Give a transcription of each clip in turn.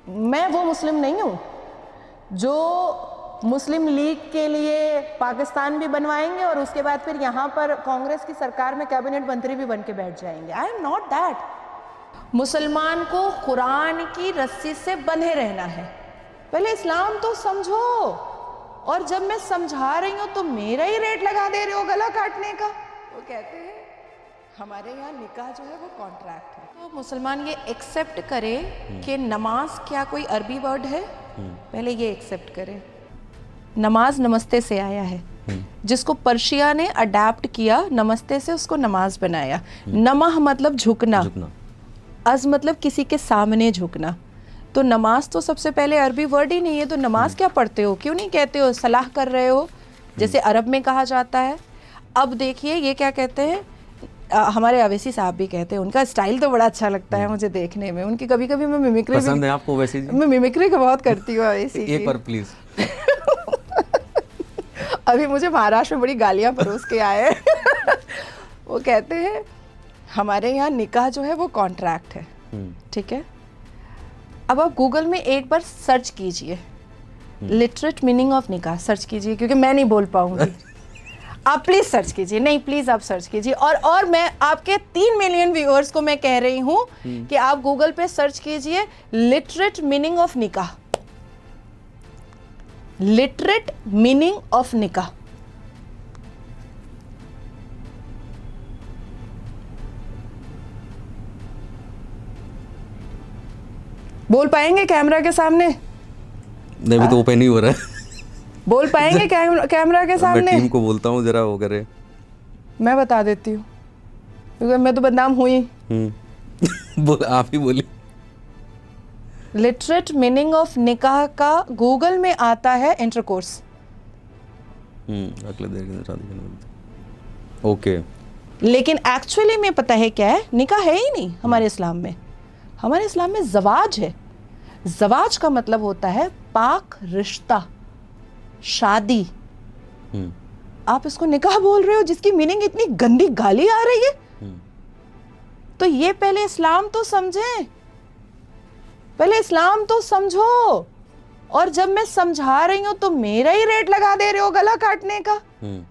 मैं वो मुस्लिम नहीं हूँ जो मुस्लिम लीग के लिए पाकिस्तान भी बनवाएंगे और उसके बाद फिर यहाँ पर कांग्रेस की सरकार में कैबिनेट मंत्री भी बन के बैठ जाएंगे। I am not that. मुसलमान को कुरान की रस्सी से बंधे रहना है। पहले इस्लाम तो समझो, और जब मैं समझा रही हूँ तो मेरा ही रेट लगा दे रहे हो गला काटने का। वो कहते हैं हमारे यहाँ निकाह जो है वो कॉन्ट्रैक्ट है। तो मुसलमान ये एक्सेप्ट करे कि नमाज क्या कोई अरबी वर्ड है, पहले ये एक्सेप्ट करे। नमाज नमस्ते से आया है, जिसको पर्शिया ने अडेप्ट किया, नमस्ते से उसको नमाज बनाया। नमः मतलब झुकना, अज मतलब किसी के सामने झुकना। तो नमाज तो सबसे पहले अरबी वर्ड ही नहीं है, तो नमाज क्या पढ़ते हो, क्यों नहीं कहते हो सलाह कर रहे हो, जैसे अरब में कहा जाता है। अब देखिए ये क्या कहते हैं, हमारे अवैसी साहब भी कहते हैं, उनका स्टाइल तो बड़ा अच्छा लगता है मुझे देखने में, उनकी कभी कभी मैं मिमिक्री पसंद है आपको वैसी? मैं मिमिक्री को बहुत करती हूँ अवैसी की। एक बार प्लीज। अभी मुझे महाराष्ट्र में बड़ी गालियां परोस के आए। वो कहते हैं हमारे यहाँ निकाह जो है वो कॉन्ट्रैक्ट है, ठीक है। अब आप गूगल में एक बार सर्च कीजिए, लिटरेट मीनिंग ऑफ निकाह सर्च कीजिए, क्योंकि मैं नहीं बोल पाऊंगी। आप प्लीज सर्च कीजिए, नहीं प्लीज आप सर्च कीजिए। और मैं आपके 3 मिलियन व्यूअर्स को मैं कह रही हूं कि आप गूगल पे सर्च कीजिए लिटरेट मीनिंग ऑफ निकाह, लिटरेट मीनिंग ऑफ निकाह। बोल पाएंगे कैमरा के सामने? नहीं, भी तो ओपन ही हो रहा है। बोल पाएंगे कैमरा के सामने? मैं टीम को बोलता हूँ जरा वो करे। मैं बता देती हूँ, क्योंकि मैं तो बदनाम हुई। बोल, आप ही बोलिए। लिटरेट मीनिंग ऑफ निकाह का गूगल में आता है इंटरकोर्स। अगले देर के शादी। ओके। लेकिन एक्चुअली में पता है क्या है, निकाह है ही नहीं हमारे इस्लाम में। हमारे इस्लाम में जवाज है। जवाज का मतलब होता है पाक रिश्ता, शादी। आप इसको निकाह बोल रहे हो, जिसकी मीनिंग इतनी गंदी गाली आ रही है। तो ये पहले इस्लाम तो समझें, पहले इस्लाम तो समझो। और जब मैं समझा रही हूं तो मेरा ही रेट लगा दे रहे हो गला काटने का।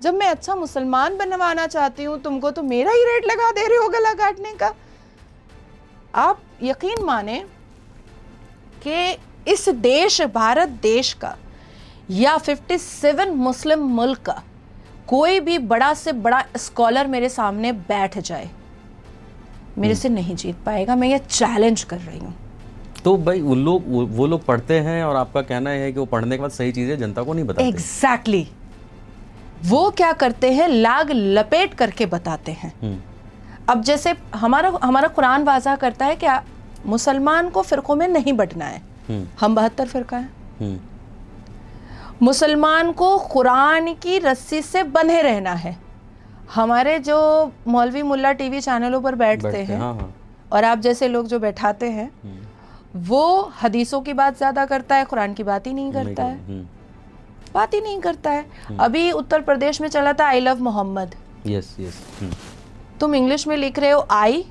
जब मैं अच्छा मुसलमान बनवाना चाहती हूं तुमको, तो मेरा ही रेट लगा दे रहे हो गला काटने का। आप यकीन माने कि इस देश, भारत देश का या 57 मुस्लिम मुल्क का कोई भी बड़ा से बड़ा स्कॉलर मेरे सामने बैठ जाए, मेरे से नहीं जीत पाएगा। मैं ये चैलेंज कर रही हूँ। तो भाई वो लोग पढ़ते हैं, और आपका कहना है कि वो पढ़ने के बाद सही चीजें जनता को नहीं बताते। एग्जैक्टली। वो क्या करते हैं, लाग लपेट करके बताते हैं। अब जैसे हमारा कुरान वाज़ा करता है कि मुसलमान को फिरकों में नहीं बंटना है। हम 72 फिरका है। मुसलमान को कुरान की रस्सी से बंधे रहना है। हमारे जो मौलवी मुल्ला टीवी चैनलों पर बैठते हैं, हाँ। और आप जैसे लोग जो बैठाते हैं, वो हदीसों की बात ज्यादा करता है, कुरान की बात ही नहीं करता है। बात ही नहीं करता है। अभी उत्तर प्रदेश में चला था I love Mohammad. Yes yes. तुम इंग्लिश में लिख रहे हो आई,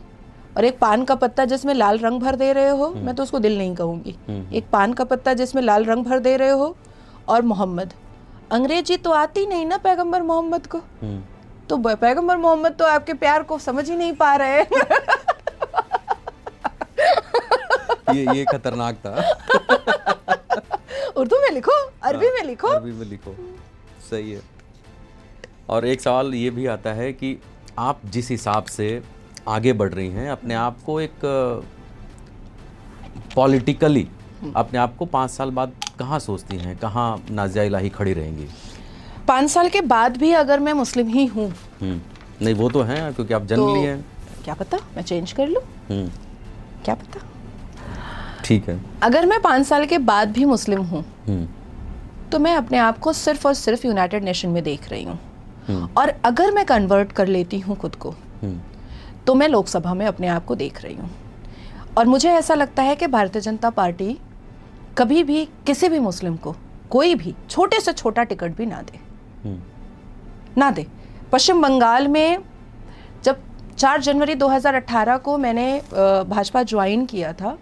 और एक पान का पत्ता जिसमें लाल रंग भर दे रहे हो, मैं तो उसको दिल नहीं कहूंगी, एक पान का पत्ता जिसमें लाल रंग भर दे रहे हो, और मोहम्मद। अंग्रेजी तो आती नहीं ना पैगंबर मोहम्मद को, तो पैगंबर मोहम्मद तो आपके प्यार को समझ ही नहीं पा रहे। ये खतरनाक था। उर्दू में लिखो, अरबी में लिखो। अरबी में लिखो, सही है। और एक सवाल ये भी आता है कि आप जिस हिसाब से आगे बढ़ रही हैं, अपने आप को एक पॉलिटिकली अपने आप को 5 साल बाद कहाँ सोचती हैं, कहाँ नाज़िया इलाही खड़ी रहेंगी? 5 साल के बाद भी अगर मैं मुस्लिम ही हूँ, नहीं वो तो है, क्योंकि आप जन्म लिए हैं। क्या पता मैं चेंज कर लूँ, क्या पता। ठीक है। अगर मैं 5 साल के बाद भी मुस्लिम हूँ, तो मैं अपने आप को सिर्फ और सिर्फ यूनाइटेड नेशन में देख रही हूँ। और अगर मैं कन्वर्ट कर लेती हूँ खुद को, तो मैं लोकसभा में अपने आप को देख रही हूँ। और मुझे ऐसा लगता है कि भारतीय जनता पार्टी कभी भी किसी भी मुस्लिम को कोई भी छोटे से छोटा टिकट भी ना दे। पश्चिम बंगाल में जब 4 जनवरी 2018 को मैंने भाजपा ज्वाइन किया था,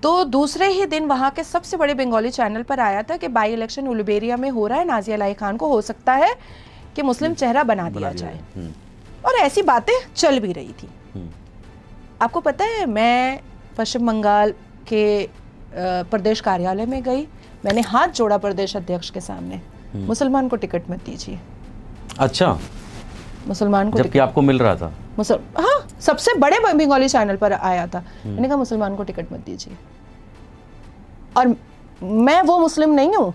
तो दूसरे ही दिन वहाँ के सबसे बड़े बंगाली चैनल पर आया था कि बाई इलेक्शन उलुबेरिया में हो रहा है, नाजिया लाई खान को हो सकता है कि मुस्लिम चेहरा बना दिया जाए। और ऐसी बातें चल भी रही थी। आपको पता है, मैं पश्चिम बंगाल के प्रदेश कार्यालय में गई, मैंने हाथ जोड़ा प्रदेश अध्यक्ष के सामने, मुसलमान को टिकट मत दीजिए। अच्छा, मुसलमान को जबकि आपको मिल रहा था? हाँ, सबसे बड़े बंगाली चैनल पर आया था। मैंने कहा मुसलमान को टिकट मत दीजिए। और मैं वो मुस्लिम नहीं हूँ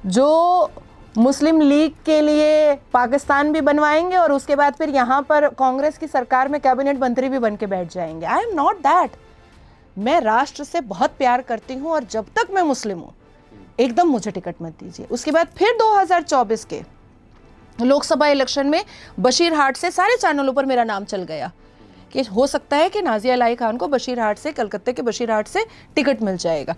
जो मुस्लिम लीग के लिए पाकिस्तान भी बनवाएंगे और उसके बाद फिर यहाँ पर कांग्रेस की सरकार में कैबिनेट मंत्री भी बन के बैठ जाएंगे। I am not that. मैं राष्ट्र से बहुत प्यार करती हूँ और जब तक मैं मुस्लिम हूँ एकदम मुझे टिकट मत दीजिए। उसके बाद फिर 2024 के लोकसभा इलेक्शन में बशीरहाट से सारे चैनलों पर मेरा नाम चल गया कि हो सकता है कि नाजिया लाई खान को बशीरहाट से, कलकत्ते के बशीरहाट से टिकट मिल जाएगा।